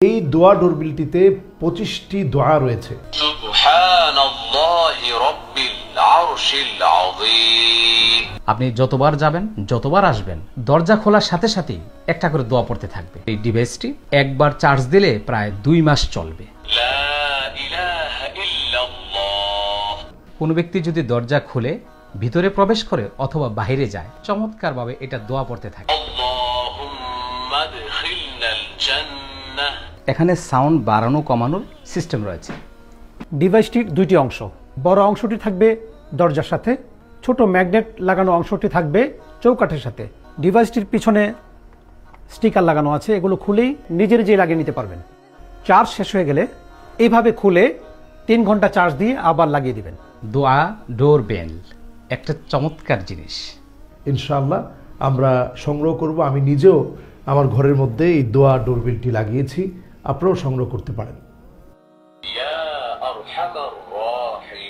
এই দোয়া ডোরবেলটিতে 25টি দোয়া রয়েছে। সুবহানাল্লাহি রাব্বিল আরশিল আযীম। আপনি যতবার যাবেন, যতবার আসবেন, দরজা খোলার সাথে সাথেই একটা করে দোয়া পড়তে থাকবে। এই ডিভাইসটি একবার চার্জ দিলে প্রায় 2 মাস চলবে। লা ইলাহা ইল্লাল্লাহ। কোনো ব্যক্তি যদি দরজা খুলে ভিতরে প্রবেশ করে অথবা বাইরে যায়, চমৎকারভাবে এটা দোয়া পড়তে থাকে। আল্লাহুম্মা আদখিলনাল জান্নাহ। এখানে সাউন্ড বাড়ানো কমানোর সিস্টেম রয়েছে। ডিভাইসটির দুইটি অংশ, বড় অংশটি থাকবে দরজার সাথে, ছোট ম্যাগনেট লাগানো অংশটি থাকবে চৌকাঠের সাথে। ডিভাইসটির পিছনে স্টিকার লাগানো আছে, এগুলো খুলেই নিজের যে লাগিয়ে নিতে পারবেন। চার্জ শেষ হয়ে গেলে এইভাবে খুলে 3 ঘন্টা চার্জ দিয়ে আবার লাগিয়ে দিবেন। দোয়া ডোরবেল একটা চমৎকার জিনিস। ইনশাআল্লাহ আমরা সংগ্রহ করব। আমি নিজেও আমার ঘরের মধ্যে এই দোয়া ডোরবেলটি লাগিয়েছি, আপনারাও সংগ্রহ করতে পারেন। ইয়া আরহামার রাহিম।